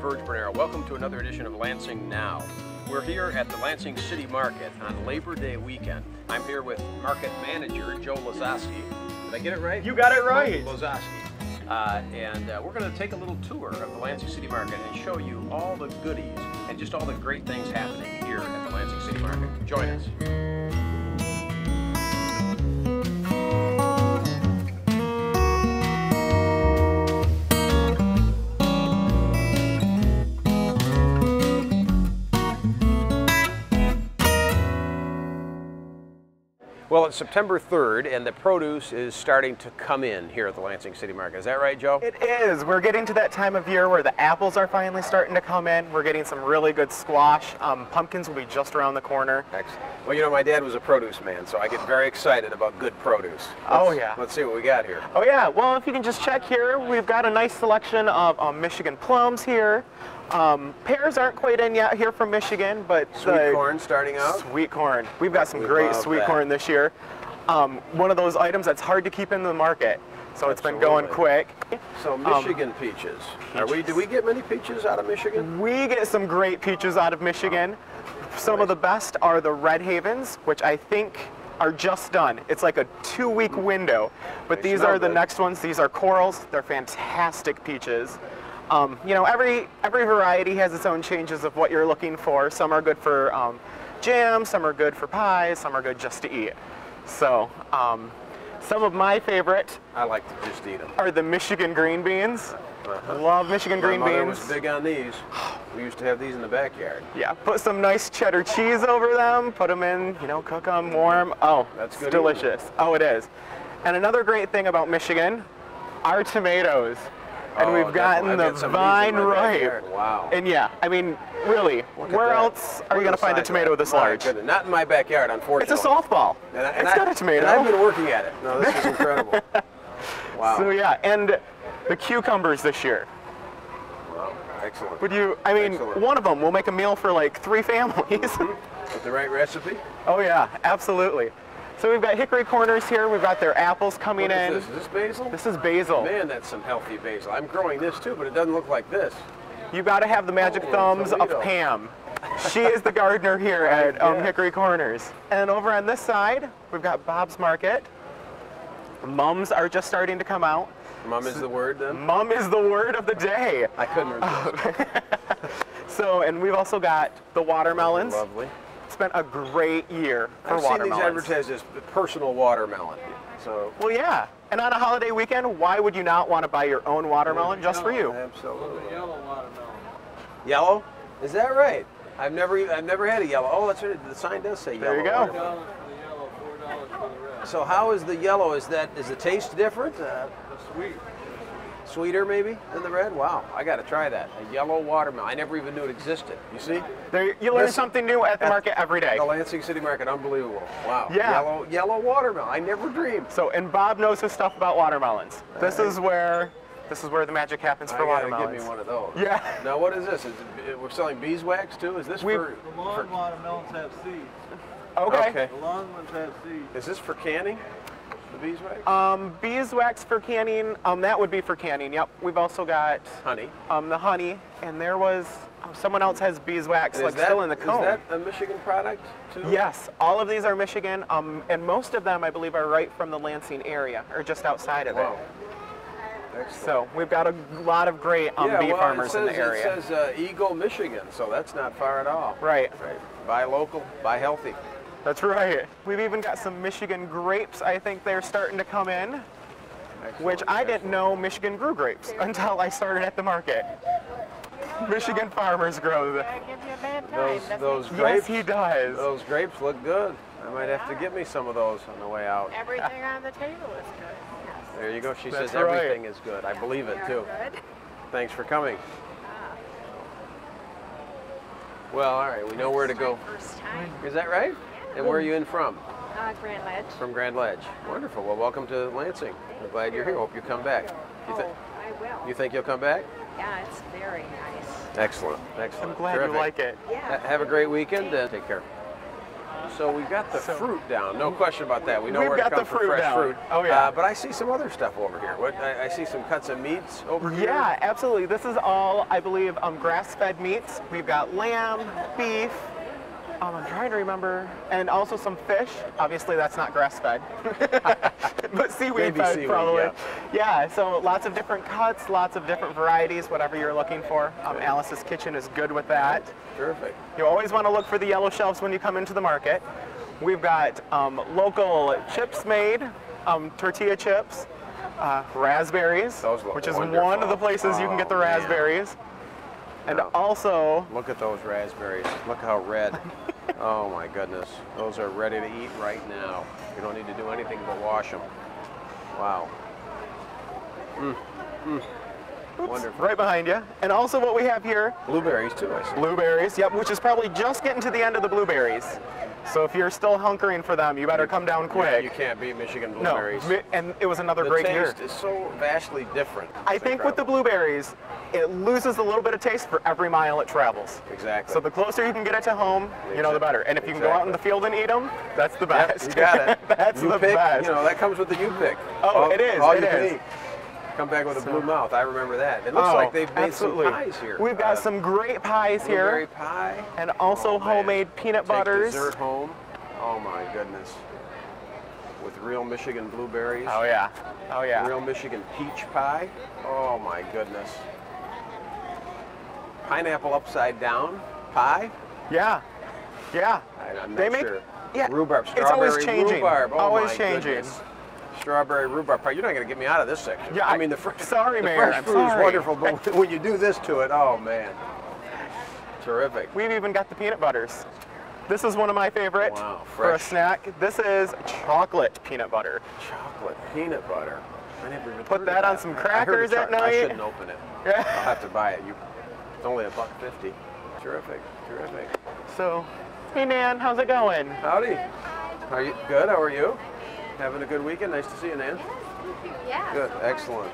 Vergebrenero. Welcome to another edition of Lansing Now. We're here at the Lansing City Market on Labor Day weekend. I'm here with Market Manager Joe Lazoski. Did I get it right? You got it right. Lazoski. And we're going to take a little tour of the Lansing City Market and show you all the goodies and just all the great things happening here at the Lansing City Market. Join us. Well, it's September 3rd, and the produce is starting to come in here at the Lansing City Market. Is that right, Joe? It is. We're getting to that time of year where the apples are finally starting to come in. We're getting some really good squash. Pumpkins will be just around the corner. Excellent. Well, you know, my dad was a produce man, so I get very excited about good produce. Let's see what we got here. Oh, yeah. Well, if you can just check here, we've got a nice selection of Michigan plums here. Pears aren't quite in yet here from Michigan, but sweet corn starting out. Sweet corn. We've got some great sweet corn this year. One of those items that's hard to keep in the market, so it's been going quick. So Michigan peaches. Do we get many peaches out of Michigan? We get some great peaches out of Michigan. Some of the best are the Red Havens, which I think are just done. It's like a 2-week window, but these are the next ones. These are corals. They're fantastic peaches. You know, every variety has its own changes of what you're looking for. Some are good for jam, some are good for pies, some are good just to eat. So, some of my favorite I like to just eat them. Are the Michigan green beans. Love Michigan green beans. My mother was big on these. We used to have these in the backyard. Yeah, put some nice cheddar cheese over them, put them in, you know, cook them warm. Oh, that's good. Delicious. Oh, it is. And another great thing about Michigan are tomatoes. And we've gotten the vine ripe. Wow. And yeah, I mean, really, where else are you going to find a tomato this large? Not in my backyard, unfortunately. It's a softball. It's got a tomato. And I've been working at it. No, this is incredible. Wow. So yeah, and the cucumbers this year. Wow, excellent. Would you, I mean, one of them will make a meal for like 3 families. With the right recipe? Oh yeah, absolutely. So we've got hickory corners here. We've got their apples coming in. Is this basil? This is basil. Man, that's some healthy basil. I'm growing this too, but it doesn't look like this. You got to have the magic thumbs of Pam. She is the gardener here at Hickory Corners. And over on this side, we've got Bob's Market. Mums are just starting to come out. Mum is the word then? Mum is the word of the day. I couldn't resist. So, and we've also got the watermelons. Lovely. It's been a great year for watermelons. I've seen these advertised as personal watermelon. So. Well, yeah. And on a holiday weekend, why would you not want to buy your own watermelon just for you? Absolutely. Yellow watermelon. Yellow? Is that right? I've never had a yellow. Oh, that's right. The sign does say yellow. There you go. $4 for the yellow, $4 for the red. So how is the yellow? Is the taste different? Sweet. Sweeter maybe than the red? Wow, I got to try that. A yellow watermelon. I never even knew it existed. You see? You learn something new at the market every day. The Lansing City Market, unbelievable. Wow. Yeah. Yellow watermelon. I never dreamed. So, and Bob knows his stuff about watermelons. This is where the magic happens for watermelons. Give me one of those. Yeah. Now what is this? We're selling beeswax too? Is this for? The long watermelons have seeds. Okay. The long ones have seeds. Is this for canning? The beeswax? Beeswax for canning, that would be for canning, yep. We've also got honey. The honey, and there was, someone else has beeswax still in the cone. Is that a Michigan product too? Yes, all of these are Michigan, and most of them I believe are right from the Lansing area, or just outside of it. Excellent. So we've got a lot of great bee farmers in the area. It says Eagle, Michigan, so that's not far at all. Right. Buy local, buy healthy. That's right. We've even got some Michigan grapes. I think they're starting to come in, which I didn't know Michigan grew grapes until I started at the market. Michigan farmers grow them. Those grapes. Yes, he does. Those grapes look good. I might have to get me some of those on the way out. Everything on the table is good. Yes. There you go. She says everything is good. I believe it too. Thanks for coming. Well, all right. We know where to go. First time. Is that right? And where are you in from? Grand Ledge. From Grand Ledge. Wonderful. Well, welcome to Lansing. I'm glad you're here. Hope you come back. I will. You think you'll come back? Yeah, it's very nice. Excellent. Excellent. I'm glad you like it. Yeah. Have a great weekend and take care. So we've got the fruit down. No question about that. We know We've where to got come the for fruit fresh down. fruit. Oh, yeah. But I see some other stuff over here. What? I see some cuts of meats over here. Yeah, absolutely. This is all, I believe, grass-fed meats. We've got lamb, beef. I'm trying to remember, and also some fish. Obviously, that's not grass-fed, but seaweed fed, seaweed, probably. yeah. Yeah, so lots of different cuts, lots of different varieties, whatever you're looking for. Alice's Kitchen is good with that. Terrific. You always want to look for the yellow shelves when you come into the market. We've got local chips made, tortilla chips, raspberries, Those look which is wonderful. one of the places you can get the Oh, man. raspberries. And Now, also, look at those raspberries. Look how red. Oh my goodness. Those are ready to eat right now. You don't need to do anything but wash them. Wow. Wonderful. right behind you. And also what we have here, Blueberries too, I see. blueberries, yep, which is probably just getting to the end of the blueberries. So if you're still hunkering for them, you better come down quick. You can't beat Michigan No, blueberries. and it was another The great taste year. is so vastly different. I It's think with the incredible. blueberries, it loses a little bit of taste for every mile it travels. Exactly. So the closer you can get it to home, you know, the better. And if you can go out in the field and eat them, that's the Yep, best. you got it. That's you the pick, best. You know, that comes with the U-pick. Oh, it is, All it you can is. eat. Come back with a blue mouth. I remember that. It looks like they've made absolutely. some pies here. We've got some great pies blueberry here, pie. and also Oh, man. homemade peanut Take butters. dessert home. Oh my goodness. With real Michigan blueberries. Oh yeah, oh yeah. Real Michigan peach pie. Oh my goodness. Pineapple upside down pie. Yeah, yeah. I'm They not make- sure. yeah, Rhubarb, it's always strawberry changing. rhubarb. Oh Always my changing. goodness. Strawberry rhubarb pie. You're not going to get me out of this section. Yeah, I mean the fresh. sorry, the Mayor, fresh I'm fruit is sorry. wonderful, but when you do this to it, oh man, terrific. We've even got the peanut butters. This is one of my favorite Wow, for a fresh. snack. This is chocolate peanut butter. Chocolate peanut butter. I never even Put heard that of on some I heard of crackers at I night. shouldn't open it. I'll have to buy it. It's only $1.50. Terrific, terrific. So, hey Nan, how's it going? Howdy. Are you good? How are you? Having a good weekend? Nice to see you, Nan. Yeah. Good. Excellent.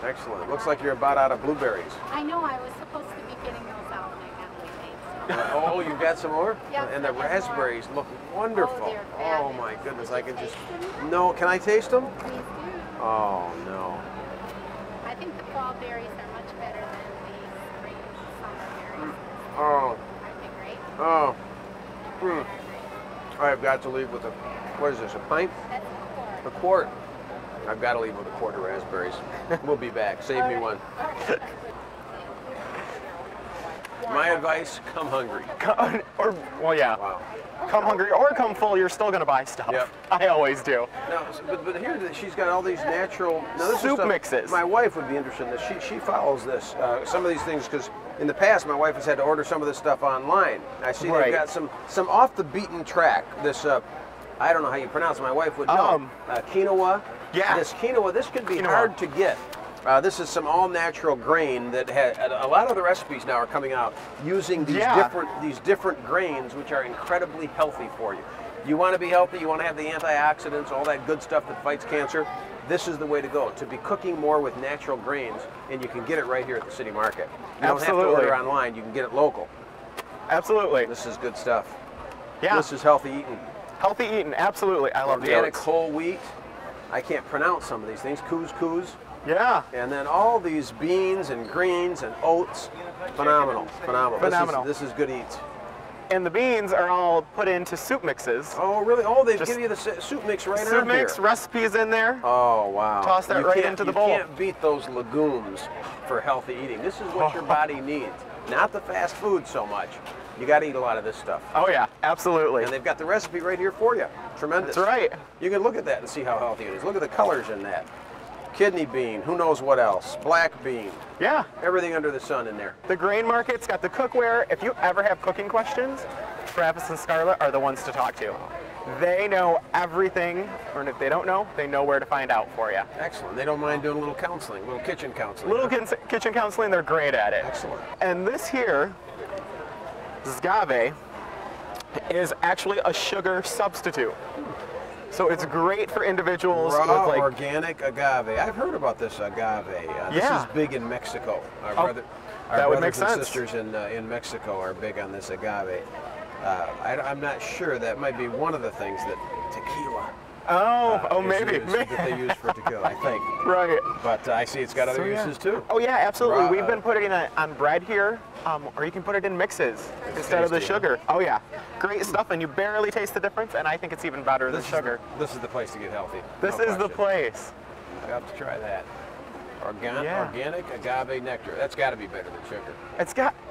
Excellent. Looks like you're about out of blueberries. I know I was supposed to be getting those out and I got late. Oh, you got some more? Yeah, And the I got more. raspberries look wonderful. Oh, they're Oh, fabulous. my goodness, I can Can I just. taste them? No, can I taste them? Please do. Oh, no. I think the fall berries are much better than the spring summer berries. Oh, Aren't they great? oh. I've got to leave with a. What is this, a pint? That's A quart. I've got to leave with a quart of raspberries. We'll be back. Save me one. My advice, come hungry. Or, well, yeah. Wow. Come hungry or come full, you're still gonna buy stuff. Yep. I always do. Now, but here she's got all these natural now, this is Soup stuff- mixes. My wife would be interested in this. She follows this. Some of these things because in the past my wife has had to order some of this stuff online. I see Right. they've got some off the beaten track. This I don't know how you pronounce it. My wife would know. Quinoa. Yeah. This quinoa. This could be Quinoa. hard to get. This is some all-natural grain that a lot of the recipes now are coming out using these Yeah. different grains, which are incredibly healthy for you. You want to be healthy, you want to have the antioxidants, all that good stuff that fights cancer. This is the way to go. To be cooking more with natural grains, and you can get it right here at the city market. You don't have to Absolutely. order online. You can get it local. Absolutely. This is good stuff. Yeah. This is healthy eating. Healthy eating. Absolutely. I love the Organic oats. whole wheat. I can't pronounce some of these things. Couscous. Yeah. And then all these beans and greens and oats. Phenomenal. Phenomenal. Phenomenal. This is good eats. And the beans are all put into soup mixes. Oh, really? Oh, they Just give you the soup mix right Soup on mix, here. recipes in there. Oh, wow. Toss that You right can't- into the bowl. You can't beat those legumes for healthy eating. This is what your body needs. Not the fast food so much. You got to eat a lot of this stuff. Oh yeah, absolutely. And they've got the recipe right here for you. Tremendous. That's right. You can look at that and see how healthy it is. Look at the colors in that. Kidney bean, who knows what else? Black bean, Yeah. everything under the sun in there. The grain market's got the cookware. If you ever have cooking questions, Travis and Scarlett are the ones to talk to. They know everything, or if they don't know, they know where to find out for you. Excellent. They don't mind doing a little counseling, a little kitchen counseling. Little kitchen counseling, they're great at it. Excellent. And this here, agave, is actually a sugar substitute. So it's great for individuals Raw with like organic agave. I've heard about this agave. This Yeah. is big in Mexico. Our that would brothers make and sense. sisters in Mexico are big on this agave. I'm not sure. That might be one of the things that tequila. Oh, is maybe. used, that they use for tequila, I think. Right. But I see it's got other yeah. uses too. Oh yeah, absolutely. Raw, We've been putting it on bread here, or you can put it in mixes instead of the tasty, huh? sugar. Oh yeah, great stuff, and you barely taste the difference, and I think it's even better than sugar. This is the place to get healthy. This no is the question. place. I have to try that. Yeah. Organic agave nectar. That's got to be better than sugar.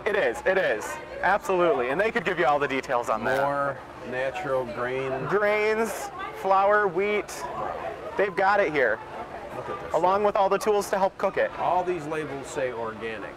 It is, absolutely, and they could give you all the details on that. More natural Grains, flour, wheat, they've got it here, Look at this. along with all the tools to help cook it. All these labels say organic.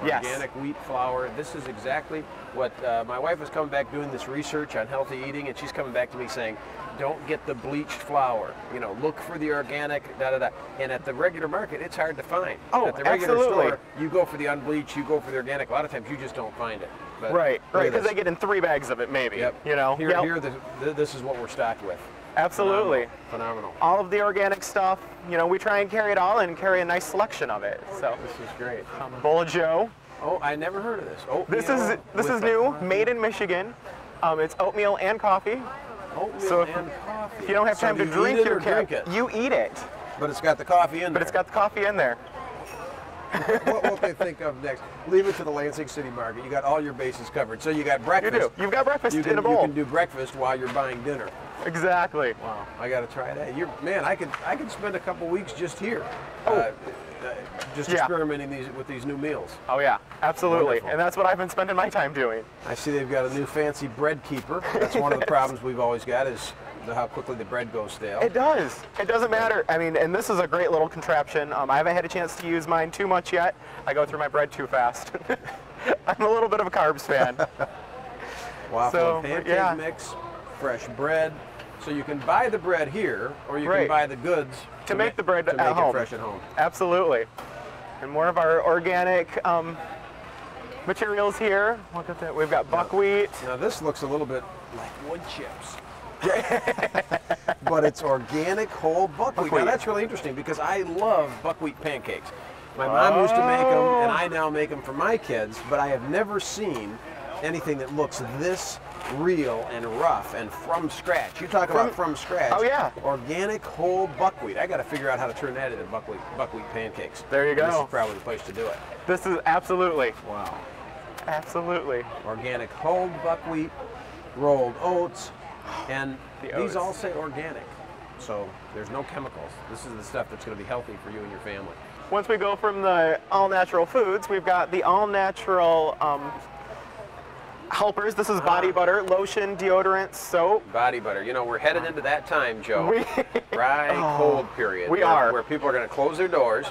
Yes. Organic wheat flour. This is exactly what my wife is coming back doing this research on healthy eating, and she's coming back to me saying, don't get the bleached flour. You know, look for the organic, da da da. And at the regular market, it's hard to find. Oh, at the regular absolutely. store, you go for the unbleached, you go for the organic. A lot of times, you just don't find it. But Right, look at because this. they get in 3 bags of it, maybe. Yep. You know. Here, Yep. this is what we're stocked with. Absolutely. Phenomenal. All of the organic stuff. You know, we try and carry it all and carry a nice selection of it. So, This is great. Bowl of Joe. Oh, I never heard of this. This Oatmeal is with new, coffee. made in Michigan. It's oatmeal and coffee. Oatmeal So and coffee. If you don't have So time do to you drink eat it your or drink it? you eat it, But it's got the coffee in there. but it's got the coffee in there. what will they think of next? Leave it to the Lansing City Market. You got all your bases covered. So you got You breakfast. do. You've got breakfast You can, in a you bowl. can do breakfast while you're buying dinner. Exactly. Wow, I got to try that. Man, I could spend a couple weeks just here, just Yeah. experimenting with these new meals. Oh yeah, absolutely. Wonderful. And that's what I've been spending my time doing. I see they've got a new fancy bread keeper. That's one of the problems we've always got is how quickly the bread goes stale. It does. It doesn't matter. I mean, and this is a great little contraption. I haven't had a chance to use mine too much yet. I go through my bread too fast. I'm a little bit of a carbs fan. Waffle So, and pancake yeah. mix, fresh bread. So you can buy the bread here, or you can Right. buy the goods To make the bread to at make home. it fresh at home. Absolutely. And more of our organic materials here. Look at that. We've got buckwheat. Now this looks a little bit like wood chips. But it's organic whole buckwheat. Now Buckwheat. that's really interesting because I love buckwheat pancakes. My mom used to make them, and I now make them for my kids, but I have never seen anything that looks this real and rough and from scratch. You talk about from scratch. Oh, yeah. Organic whole buckwheat. I got to figure out how to turn that into buckwheat pancakes. There you go. This is probably the place to do it. This is absolutely, Wow. absolutely. Organic whole buckwheat, rolled oats, and The these oats. all say organic. So there's no chemicals. This is the stuff that's going to be healthy for you and your family. Once we go from the all-natural foods, we've got the all-natural helpers. This is body butter, lotion, deodorant, soap. Body butter. You know, we're headed into that time, Joe. Dry, Oh, cold period. we are. Where people are going to close their doors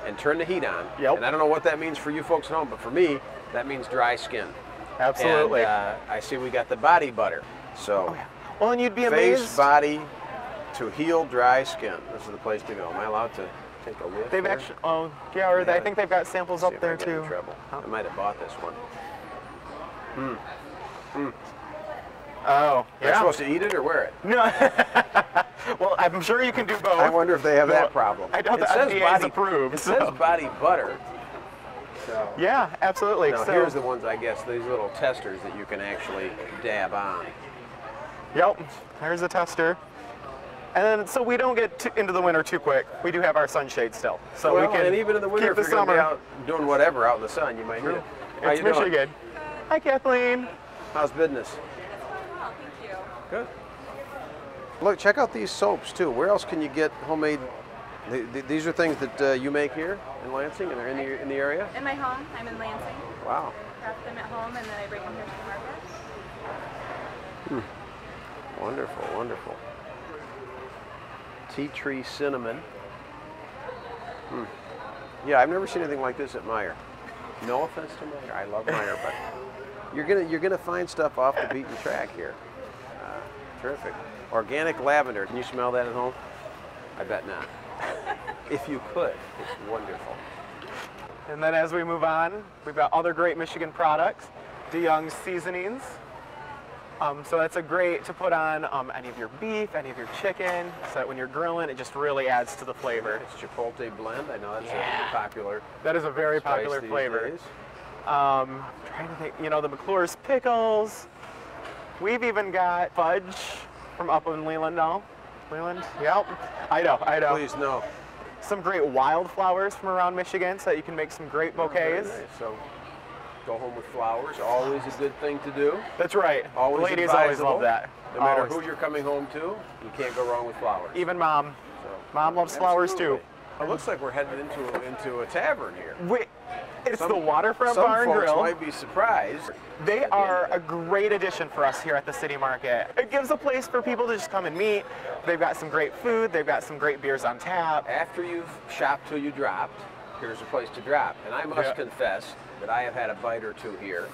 and turn the heat on. Yep. And I don't know what that means for you folks at home, but for me, that means dry skin. Absolutely. And I see we got the body butter. So Well, and you'd be face, amazed. body to heal dry skin. This is the place to go. Am I allowed to take a whiff? They've here? actually, oh, yeah, or I think they've got samples See up if there I get too. in trouble. I might have bought this one. Oh, Am I yeah. supposed to eat it or wear it? No. Well, I'm sure you can do both. I wonder if they have Well, that problem. I doubt It the says FDA is body- approved. It so. says body butter. So. Yeah, absolutely. Now So, here's the ones, I guess, these little testers that you can actually dab on. Yep, there's the tester. And then, so we don't get into the winter too quick. We do have our sunshade still, so Well, we can and even in the winter, keep if the you're going to summer. be out doing whatever out in the sun, you might need it. How It's you doing? Michigan. Hi, Kathleen. How's business? Well, thank you. Good. Look, check out these soaps too. Where else can you get homemade? These are things that you make here in Lansing, and they're in the area. In my home, I'm in Lansing. Wow. Craft them at home, and then I bring them here to the market. Wonderful, wonderful. Tea tree cinnamon. Yeah, I've never seen anything like this at Meijer. No offense to Meijer, I love Meijer, but you're gonna find stuff off the beaten track here. Terrific. Organic lavender. Can you smell that at home? I bet not. If you could, it's wonderful. And then as we move on, we've got other great Michigan products. DeYoung's seasonings. So that's a great to put on any of your beef, any of your chicken, so that when you're grilling, it just really adds to the flavor. It's Chipotle blend. I know that's Yeah. a popular That is a very spice popular these flavor. days. Trying to think, you know, the McClure's pickles. We've even got fudge from up in Leland now. Leland? Yep. I know. Please, no. Some great wildflowers from around Michigan so that you can make some great bouquets. Very nice. So, go home with flowers, always a good thing to do. That's right. Always Ladies always advisable. love that. No matter Always. who you're coming home to, you can't go wrong with flowers. Even Mom. So, Mom loves flowers too. absolutely. It looks like we're headed into a tavern here. It's the Waterfront some Bar and folks Grill. might be surprised. They are a great addition for us here at the City Market. It gives a place for people to just come and meet. They've got some great food. They've got some great beers on tap. After you've shopped till you dropped, here's a place to drop. And I must confess that I have had a bite or two here.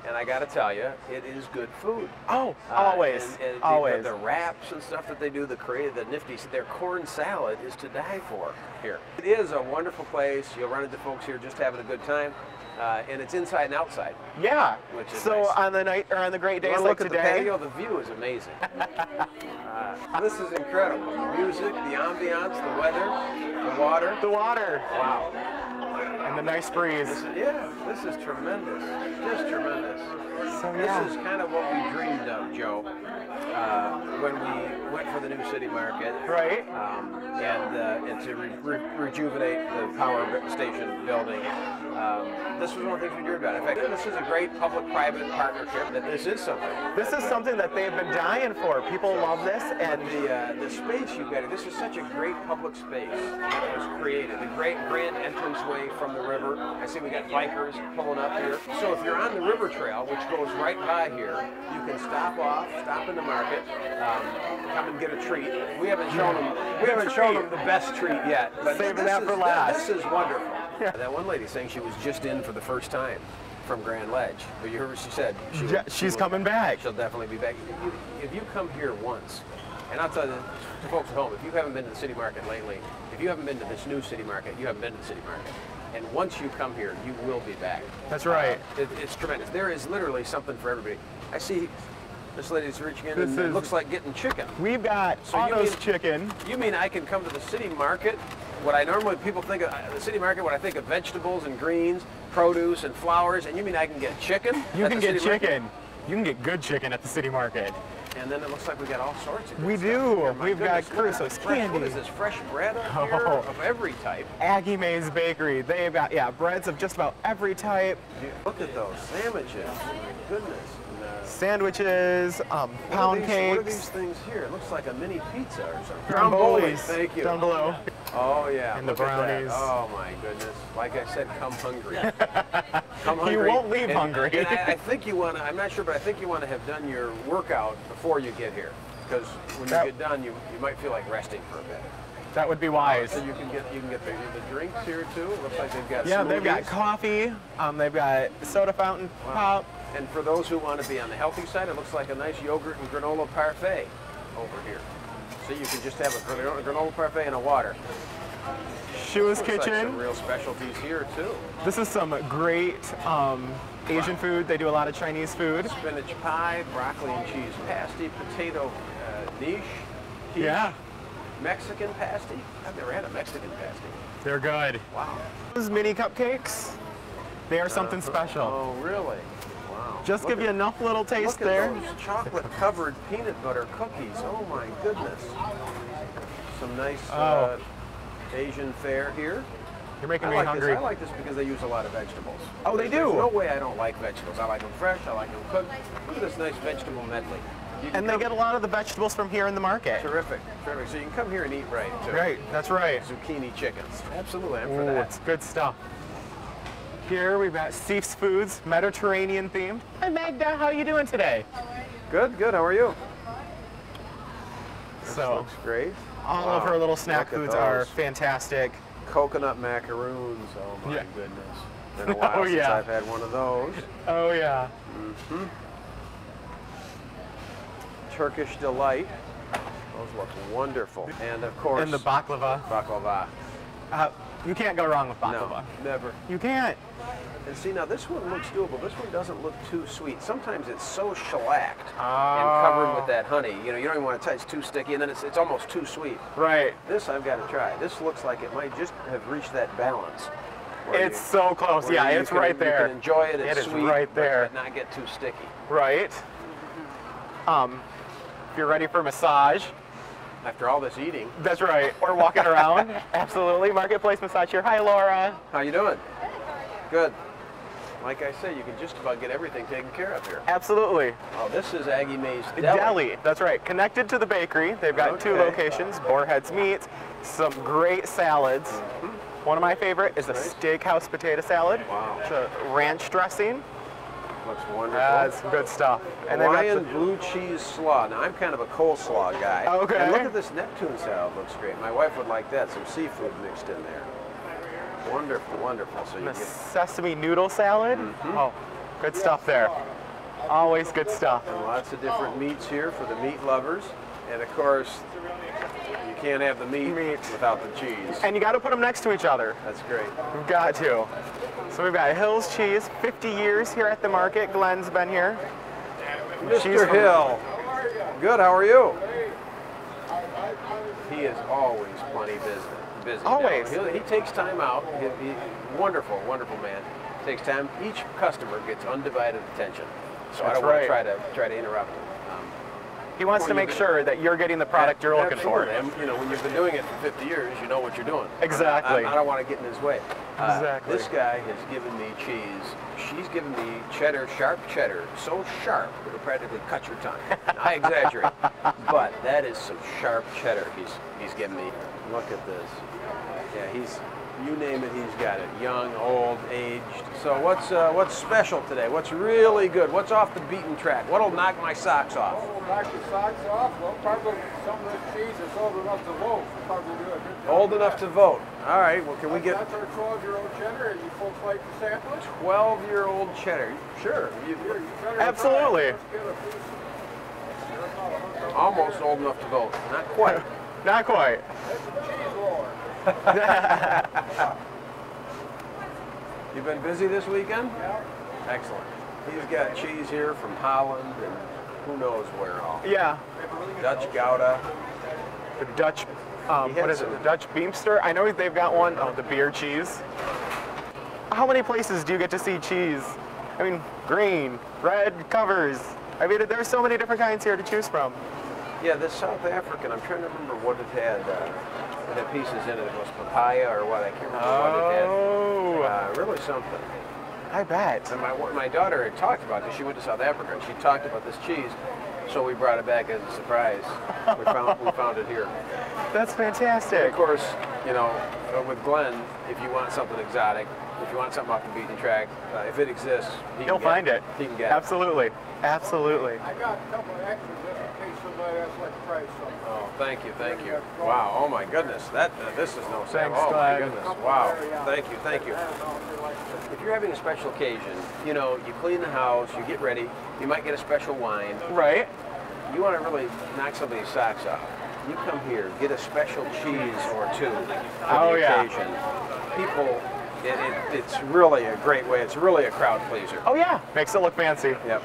And I got to tell you, it is good food. Oh, always, and always. The wraps and stuff that they do, the nifty, their corn salad is to die for here. It is a wonderful place. You'll run into folks here just having a good time. And it's inside and outside. Yeah. Which is so nice. on the night or on the great You days wanna like look today. at the patio, the view is amazing. This is incredible. The music, the ambiance, the weather, the water. The water. Wow. And the nice breeze. This is tremendous. Just tremendous. So, yeah. This is kind of what we dreamed of, Joe, when we went for the new city market. Right. And to rejuvenate the power station building. This was one of the things we dreamed about. In fact, this is a great public-private partnership. That this is something. This is something that they've been dying for. People love this, and the space you've got. This is such a great public space that was created. The great grand entranceway from the river. I see we got bikers pulling up here. So if you're on the river trail, which goes right by here, you can stop off, stop in the market, come and get a treat. We haven't shown them. We haven't shown them the best treat yet. But saving that for last. This is wonderful. Yeah. That one lady saying she was just in for the first time from Grand Ledge. But you heard what she said. She's coming back. She'll definitely be back. If you come here once, and I'll tell you, to folks at home, if you haven't been to the city market lately, if you haven't been to this new city market, you haven't been to the city market. And once you come here, you will be back. That's right. It's tremendous. There is literally something for everybody. I see this lady's reaching in, and it looks like getting chicken. We've got Otto's chicken. You mean I can come to the city market? What I normally, people think of the city market, what I think of vegetables and greens, produce and flowers, and you mean I can get chicken? You can get chicken. Market? You can get good chicken at the City Market. And then it looks like we got all sorts of good We stuff do. here. My We've got goodness, Crusoe's fresh- candy. What is this, fresh bread up here of every type? Aggie Mae's Bakery. They've got, breads of just about every type. Look at those sandwiches. My goodness. And, Sandwiches, pound cakes. What are these things here? It looks like a mini pizza or something. Stromboli's. Thank you. Down below. Oh yeah. And the look at that. brownies. Oh my goodness. Like I said, come hungry. Come hungry. You won't leave And- hungry. And I think you want to, I'm not sure, but I think you want to have done your workout before you get here. Because when you get done, you might feel like resting for a bit. That would be wise. So you can get the drinks here too. It looks like they've got Yeah, they've got smoothies. coffee. They've got soda fountain pop. And for those who want to be on the healthy side, it looks like a nice yogurt and granola parfait over here. So you can just have a granola parfait and a water. Shua's Looks like Kitchen. some real specialties here too. This is some great Asian food. They do a lot of Chinese food. Spinach pie, broccoli and cheese pasty, potato niche, quiche, Yeah, Mexican pasty. I've never had a Mexican pasty. they're good. Wow. Those mini cupcakes, they are something special. Oh, really? Wow. Just Look give you enough little taste Look there. at those chocolate-covered peanut butter cookies. Oh my goodness. Some nice Asian fare here. You're making me I like hungry. This. I like this because they use a lot of vegetables. Oh, they There's do? no way I don't like vegetables. I like them fresh. I like them cooked. Look at this nice vegetable medley. You can And they come- get a lot of the vegetables from here in the market. Terrific, terrific. So you can come here and eat right, too. Right, that's right. Zucchini chickens. Absolutely, I'm for Ooh, that. it's good stuff. Here we've got Seif's Foods, Mediterranean themed. Hi Magda, how you doing today? Good, good. How are you? This So looks great. all Wow. of her little snack Look at foods are those. fantastic. Coconut macaroons. Oh my Yeah. goodness. Been a while Oh, since yeah. I've had one of those. Oh yeah. Turkish delight. Those look wonderful. And of course, And the baklava. baklava. You can't go wrong with baklava. No, never. You can't. And see, now this one looks doable. This one doesn't look too sweet. Sometimes it's so shellacked and Oh. covered with that honey. You know, you don't even want to touch. It's too sticky, and then it's almost too sweet. Right. This I've got to try. This looks like it might just have reached that balance. where It's so close. where Yeah, you it's can- right there. You can enjoy it. It It's is sweet, right there. but not get too sticky. Right. If you're ready for a massage, After all this eating. that's right, or walking around, absolutely. Marketplace massage here. Hi, Laura. How you doing? Good. Like I said, you can just about get everything taken care of here. Absolutely. Oh, this is Aggie Mae's Deli. Deli, that's right. Connected to the bakery. They've got 2 Okay. locations, Boarhead's Meats, some great salads. One of my favorite is a steakhouse potato salad. Wow. It's a ranch dressing. Looks wonderful. That's good stuff. And they've got Hawaiian some- blue cheese slaw. Now, I'm kind of a coleslaw guy. Okay. And look at this Neptune salad. Looks great. My wife would like that. Some seafood mixed in there. Wonderful, wonderful. So you the get sesame noodle salad. Oh, good stuff there. Always good stuff. and lots of different meats here for the meat lovers. And of course, you can't have the meat without the cheese. And you got to put them next to each other. That's great. We've got to. So we've got Hill's Cheese, 50 years here at the market. Glenn's been here. Cheese Mr. from- Hill. Good, how are you? He is always plenty busy. Always. Now, he takes time out. Wonderful, wonderful man. Takes time. Each customer gets undivided attention. So I That's don't want right. to try to interrupt him. He wants to make sure that you're getting the product you're looking for. Absolutely. And, when you've been doing it for 50 years, you know what you're doing. Exactly. I don't want to get in his way. Exactly. This guy has given me cheese. She's given me cheddar, sharp cheddar, so sharp it'll practically cut your tongue. I exaggerate, but that is some sharp cheddar he's given me. Look at this. Yeah, you name it, he's got it. Young, old, aged. So what's special today? What's really good? What's off the beaten track? What'll knock my socks off? Knock your socks off. Well, probably some of this cheese is old enough to vote. Probably do a good job. Old enough to vote. All right, well, can we get That's our 12-year-old cheddar. You folks like the sample? 12-year-old cheddar? Sure. Here, you better Absolutely. try it. Let's get a piece. Almost old enough to vote. Not quite. Not quite. That's a cheese roller. You've been busy this weekend? Yeah. Excellent. He's got cheese here from Holland and who knows where all. Yeah. Dutch Gouda. The Dutch, He had what is it? some- The Dutch Beamster? I know they've got one. Oh, the beer cheese. How many places do you get to see cheese? I mean, green, red covers. I mean, there's so many different kinds here to choose from. Yeah, this South African, I'm trying to remember what it had. It had pieces in it. It was papaya or what. I can't remember what it Oh, had. Really something. I bet. And my daughter had talked about this. She went to South Africa and she talked about this cheese. So we brought it back as a surprise. We found it here. That's And fantastic. of course, with Glenn, if you want something exotic, if you want something off the beaten track, if it exists, He'll find it. He can get it. Absolutely. Absolutely. I got a couple of extras just in case somebody else like to try something. Oh, thank you, thank you. Wow, oh my goodness, this is no sample. Thanks, Oh my Glenn. goodness, wow. Thank you, thank you. I don't know if they like to. If you're having a special occasion, you clean the house, you get ready, you might get a special wine. Right? You want to really knock somebody's socks off. You come here, get a special cheese or two for Oh, the yeah. occasion. People, it's really a great way. It's really a crowd pleaser. Oh, yeah. Makes it look fancy. Yep.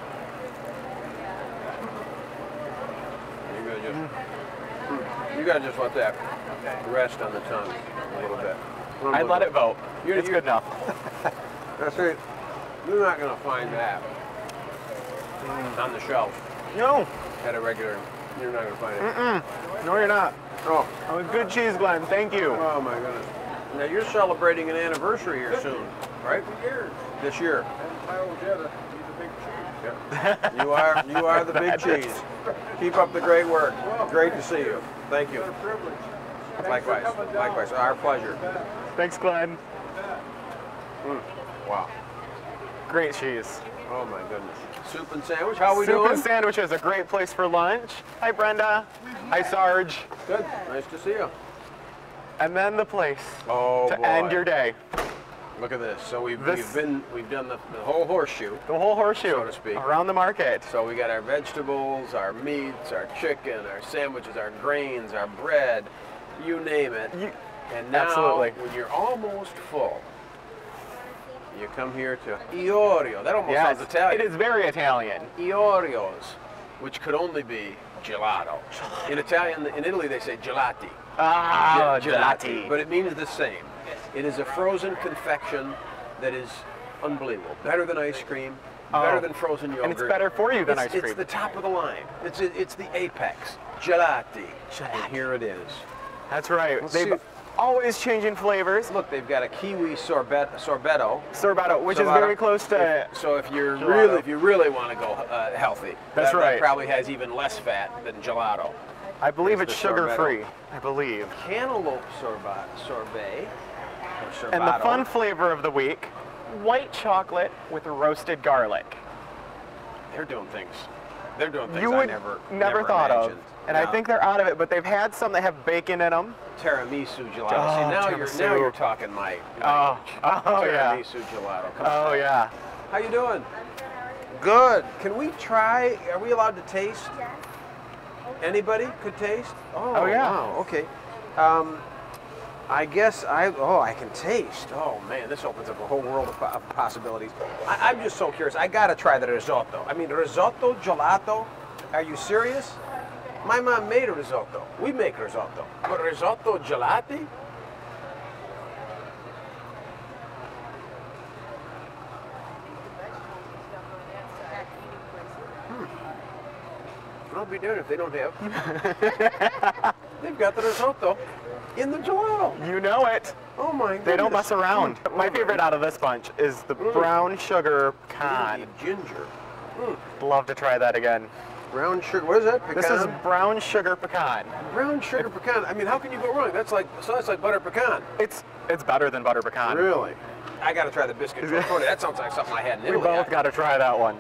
You gotta just let that rest on the tongue a little bit. I'd let it vote. You're- It's you're- good enough. That's it. You're not gonna find that on the shelf No. at a regular. You're not gonna find it. No, you're not. Oh, Oh, good cheese, Glenn. Thank you. oh my goodness. Now you're celebrating an anniversary here soon, right? Years. This year. And my old Jetta, he's a big cheese. Yeah. You are the big cheese. Keep up the great work. Great to see you. Thank you. What a privilege. Likewise. Likewise. Our pleasure. Thanks, Glenn. Wow. Great cheese. Oh my goodness. Soup and sandwich. How we Soup doing? and Sandwich is a great place for lunch. Hi, Brenda. Hi, Sarge. Good. Nice to see you. And then the place Oh to boy. end your day. Look at this. So we've This- done the whole horseshoe. The whole horseshoe So to speak. around the market. So we got our vegetables, our meats, our chicken, our sandwiches, our grains, our bread, you name it. And now, Absolutely. when you're almost full, you come here to Iorio. That almost Yes, sounds Italian. it is very Italian. Iorios, which could only be gelato. In Italian, in Italy, they say gelati. Ah, Gelati. But it means the same. It is a frozen confection that is unbelievable. Better than ice cream, Better than frozen yogurt. And it's better for you than ice cream. It's the top of the line. It's the apex. Gelati. And here it is. That's right. Let's They've see. always changing flavors. Look, they've got a kiwi sorbetto, Sorbetto, which is Sorbetto. very close to. So if you gelato. really want to go healthy, That's that right. probably has even less fat than gelato. I believe It's it's the sugar-free. I believe. Cantaloupe sorbet. Or And the sorbetto. fun flavor of the week, white chocolate with roasted garlic. They're doing things. They're doing things You I would never thought of. imagined. And I Now, think they're out of it, but they've had some that have bacon in them. tiramisu gelato. Oh, See, now you're talking my Oh yeah. tiramisu gelato. Come on. Oh yeah. How you doing? Good. Can we try? Are we allowed to taste? Yes. Anybody could taste? Oh, yeah. Wow, okay. I guess I can taste. Oh man, this opens up a whole world of possibilities. I'm just so curious. I gotta try the risotto. I mean, risotto gelato? Are you serious? My mom made a risotto. We make risotto. But risotto gelati? I'll be darned if they don't have. They've got the risotto in the gelato. You know it. Oh my goodness. They don't mess around. My favorite out of this bunch is the brown sugar pecan. Ooh, ginger. Love to try that again. Brown sugar. What is that? Pecan? This is brown sugar pecan. brown sugar pecan. I mean, how can you go wrong? That's like butter pecan. It's better than butter pecan. Really? I got to try the biscuit tortoni. That sounds like something I had in We Italy. both got to try that one.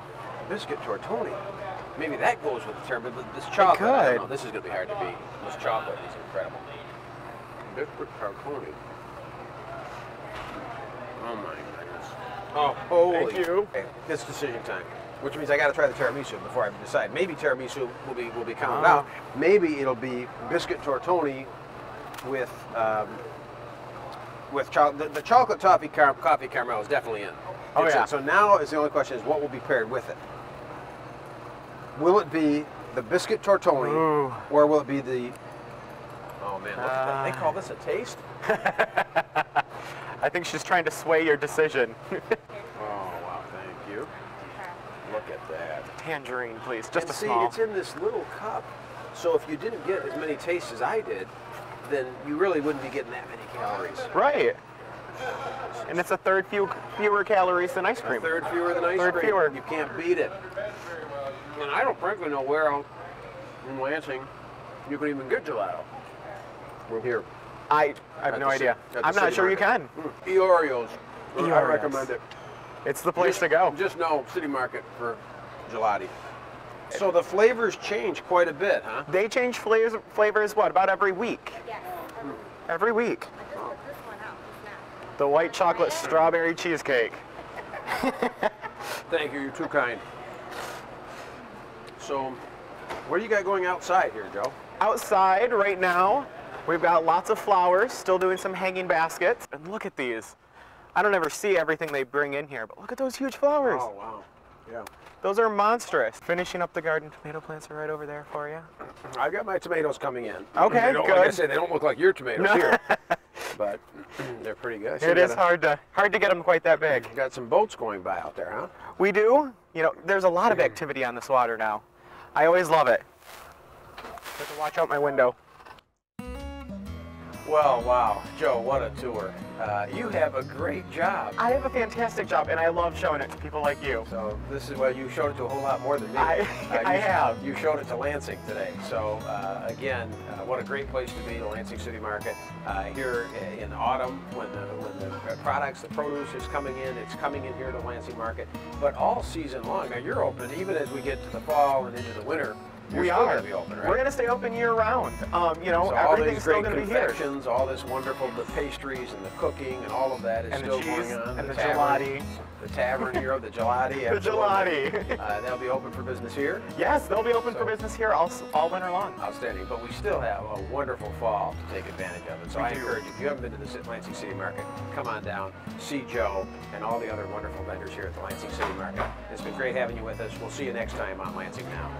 Biscuit tortoni. Maybe that goes with the term, but this chocolate, I don't could. know. This is going to be hard to beat. This chocolate is incredible. Biscuit tortoni. Oh my goodness. Oh, holy. Thank you. Okay, it's decision time, which means I got to try the tiramisu before I decide. Maybe tiramisu will be counted out. Maybe it'll be biscuit tortoni with chocolate. The chocolate coffee caramel is definitely in. Oh, It's yeah. in. So now is the only question is what will be paired with it. Will it be the biscuit tortoni, Ooh. or will it be the? Oh man, look at that. They call this a taste. I think she's trying to sway your decision. Oh wow, thank you. Look at that. Tangerine, please. Just And a see, small. it's in this little cup. So if you didn't get as many tastes as I did, then you really wouldn't be getting that many calories. Right. And it's a third fewer calories than ice cream. A third fewer than ice Third cream. fewer. You can't beat it. And I don't frankly know where else in Lansing you can even get gelato. We're here. I have no idea. I'm not sure you can. Eoreos. I Eoreos. recommend it. It's the place to go. Just know City Market for gelati. So the flavors change quite a bit, huh? They change flavors, what, about every week? Yes. Every week. I just put this one out just now. The white chocolate strawberry cheesecake. Thank you, you're too kind. So, what do you got going outside here, Joe? Outside right now, we've got lots of flowers, still doing some hanging baskets. And look at these. I don't ever see everything they bring in here, but look at those huge flowers. Oh, wow. Yeah. Those are monstrous. Finishing up the garden, tomato plants are right over there for you. I've got my tomatoes coming in. Okay, They don't, good. Like I said, they don't look like your tomatoes No. here, but they're pretty good. So It you is got hard to get them quite that big. got some boats going by out there, huh? We do. You know, there's a lot of activity on this water now. I always love it. Have to watch out my window. Well, wow. Joe, what a tour. You have a great job. I have a fantastic job, and I love showing it to people like you. So this is, well, you showed it to a whole lot more than me. I have. You showed it to Lansing today. So again, what a great place to be, the Lansing City Market. Here in autumn, when the products, the produce is coming in, it's coming in here to Lansing Market. But all season long. Now you're open, even as we get to the fall and into the winter. You're still going to be open, right? We're going to stay open year round. You know, So all everything's these still great going to be here. confections, all this wonderful, the pastries and the cooking and all of that is And the still cheese going on. and the tavern, gelati. The tavern here, the gelati. The absolutely. gelati. They'll be open for business here. Yes, they'll be open for So- business here all winter long. Outstanding. But we still have a wonderful fall to take advantage of it. So I do. encourage you, if you haven't been to the Lansing City Market, come on down, see Joe and all the other wonderful vendors here at the Lansing City Market. It's been great having you with us. We'll see you next time on Lansing Now.